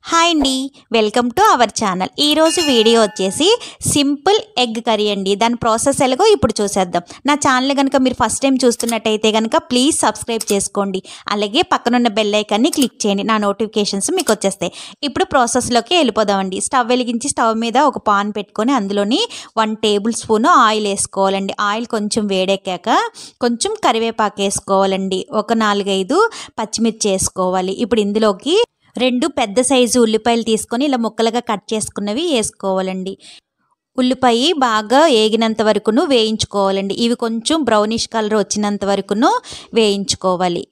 Hi అండి, welcome to our channel. ఈరోజు video వచ్చేసి సింపుల్ ఎగ్ కర్రీ అండి. దాని ప్రాసెస్ ఎలాగో ఇప్పుడు చూసేద్దాం. నా ఛానల్ కనుక మీరు ఫస్ట్ టైం చూస్తున్నట్టయితే కనుక ప్లీజ్ సబ్స్క్రైబ్ చేసుకోండి. అలాగే పక్కనున్న బెల్ ఐకాన్ని క్లిక్ చేయండి, నా నోటిఫికేషన్స్ మీకు వచ్చేస్తాయి. ఇప్పుడు ప్రాసెస్లోకి వెళ్ళిపోదామండి. స్టవ్ వెలిగించి స్టవ్ మీద ఒక పాన్ పెట్టుకొని అందులోని 1 టేబుల్ స్పూన్ ఆయిల్ వేసుకోవాలండి. ఆయిల్ కొంచెం వేడెక్కాక కొంచెం కరివేపాకు వేసుకోవాలండి. ఒక 4-5 పచ్చిమిర్చి వేసుకోవాలి. ఇప్పుడు ఇందులోకి 2 పెద్ద సైజు ఉల్లిపాయలు తీసుకొని ఇలా ముక్కలుగా కట్ చేసుకున్నవి వేసుకోవాలండి. ఉల్లిపాయ బాగా వేగినంత వరకును వేయించుకోవాలండి. ఇవి కొంచెం బ్రౌనిష్ కలర్ వచ్చినంత వరకును వేయించుకోవాలి.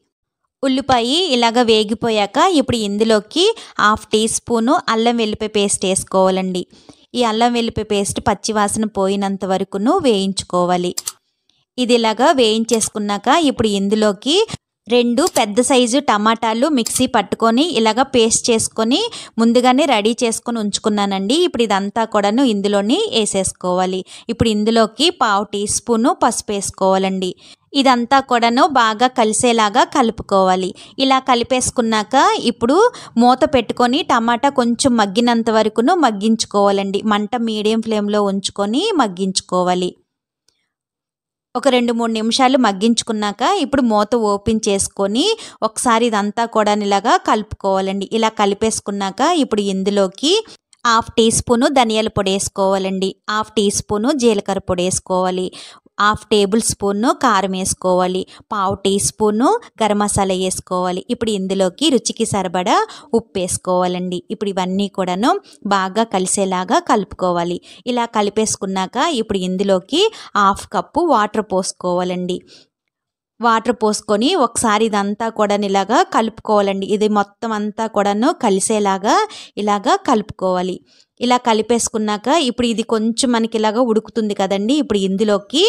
ఉల్లిపాయ ఇలాగ వేగిపోయాక ఇప్పుడు ఇందులోకి 1/2 టీ స్పూను అల్లం వెల్లిపాయ పేస్ట్ వేసుకోవాలండి. ఈ అల్లం వెల్లిపాయ పేస్ట్ పచ్చివాసన పోయినంత వరకును వేయించుకోవాలి. ఇది ఇలాగా వేయించేసుకున్నాక ఇప్పుడు ఇందులోకి 2 పెద్ద సైజు టమాటాలు మిక్సీ పట్టుకొని ఇలాగ పేస్ట్ చేసుకొని ముందుగానే రెడీ చేసుకొని ఉంచుకున్నానండి. ఇప్పుడు ఇదంతా కూడాను ఇందులోని వేసేసుకోవాలి. ఇప్పుడు ఇందులోకి 1/2 టీ స్పూను పసుపు వేసుకోవాలండి. ఇదంతా కూడాను బాగా కలిసేలాగా కలుపుకోవాలి. ఇలా కలిపేసుకున్నాక ఇప్పుడు మూత పెట్టుకొని టమాటా కొంచెం మగ్గినంత వరకును మగ్గించుకోవాలండి. మంట మీడియం ఫ్లేమ్లో ఉంచుకొని మగ్గించుకోవాలి. ఒక 2-3 నిమిషాలు మగ్గించుకున్నాక ఇప్పుడు మూత ఓపెన్ చేసుకొని ఒకసారి ఇదంతా కూడా ఇలాగా కలుపుకోవాలండి. ఇలా కలిపేసుకున్నాక ఇప్పుడు ఇందులోకి 1/2 టీ స్పూను ధనియాల పొడి వేసుకోవాలండి. 1/2 టీ స్పూను జీలకర్ర పొడి వేసుకోవాలి. 1/2 టేబుల్ స్పూను కారం వేసుకోవాలి. 1/2 టీ స్పూను గరం మసాలా వేసుకోవాలి. ఇప్పుడు ఇందులోకి రుచికి సరిపడా ఉప్పు వేసుకోవాలండి. ఇప్పుడు ఇవన్నీ కూడాను బాగా కలిసేలాగా కలుపుకోవాలి. ఇలా కలిపేసుకున్నాక ఇప్పుడు ఇందులోకి 1/2 కప్పు వాటర్ పోసుకోవాలండి. వాటర్ పోసుకొని ఒకసారి ఇదంతా కూడా ఇలాగా కలుపుకోవాలండి. ఇది మొత్తం అంతా కూడాను కలిసేలాగా ఇలాగా కలుపుకోవాలి. ఇలా కలిపేసుకున్నాక ఇప్పుడు ఇది కొంచెం మనకి ఇలాగా ఉడుకుతుంది కదండి. ఇప్పుడు ఇందులోకి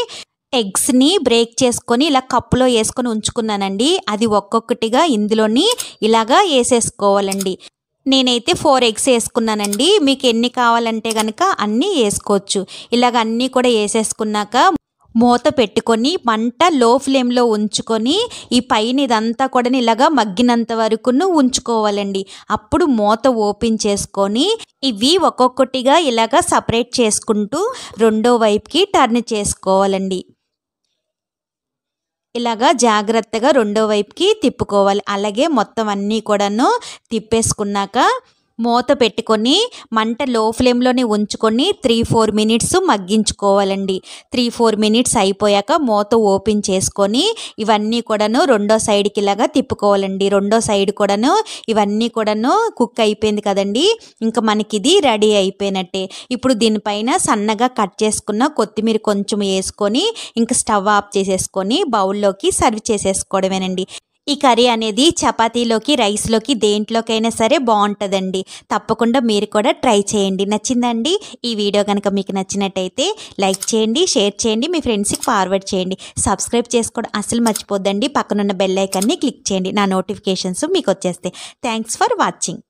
ఎగ్స్ని బ్రేక్ చేసుకొని ఇలా కప్పులో వేసుకొని ఉంచుకున్నానండి. అది ఒక్కొక్కటిగా ఇందులోని ఇలాగా వేసేసుకోవాలండి. నేనైతే 4 ఎగ్స్ వేసుకున్నానండి. మీకు ఎన్ని కావాలంటే కనుక అన్నీ వేసుకోవచ్చు. ఇలాగ అన్నీ కూడా వేసేసుకున్నాక మూత పెట్టుకొని మంట లో ఫ్లేమ్లో ఉంచుకొని ఈ పైన ఇదంతా కూడా ఇలాగా మగ్గినంత వరకును ఉంచుకోవాలండి. అప్పుడు మూత ఓపెన్ చేసుకొని ఇవి ఒక్కొక్కటిగా ఇలాగా సపరేట్ చేసుకుంటూ రెండో వైపుకి టర్న్ చేసుకోవాలండి. ఇలాగా జాగ్రత్తగా రెండో వైపుకి తిప్పుకోవాలి. అలాగే మొత్తం అన్నీ కూడాను తిప్పేసుకున్నాక మూత పెట్టుకొని మంట లో ఫ్లేమ్లోనే ఉంచుకొని 3-4 మినిట్స్ మగ్గించుకోవాలండి. 3-4 మినిట్స్ అయిపోయాక మూత ఓపెన్ చేసుకొని ఇవన్నీ కూడాను రెండో సైడ్కి ఇలాగా తిప్పుకోవాలండి. రెండో సైడ్ కూడాను ఇవన్నీ కూడాను కుక్ అయిపోయింది కదండి. ఇంకా మనకి ఇది రెడీ అయిపోయినట్టే. ఇప్పుడు దీనిపైన సన్నగా కట్ చేసుకున్న కొత్తిమీర కొంచెం వేసుకొని ఇంకా స్టవ్ ఆఫ్ చేసేసుకొని బౌల్లోకి సర్వ్ చేసేసుకోవడమేనండి. ఈ కర్రీ అనేది చపాతీలోకి, రైస్లోకి దేంట్లోకైనా సరే బాగుంటుందండి. తప్పకుండా మీరు కూడా ట్రై చేయండి. నచ్చిందండి? ఈ వీడియో కనుక మీకు నచ్చినట్టయితే లైక్ చేయండి, షేర్ చేయండి, మీ ఫ్రెండ్స్కి ఫార్వర్డ్ చేయండి. సబ్స్క్రైబ్ చేసుకోవడం అసలు మర్చిపోద్దండి. పక్కనున్న బెల్ ఐకాన్ని క్లిక్ చేయండి, నా నోటిఫికేషన్స్ మీకు వచ్చేస్తాయి. Thanks for watching.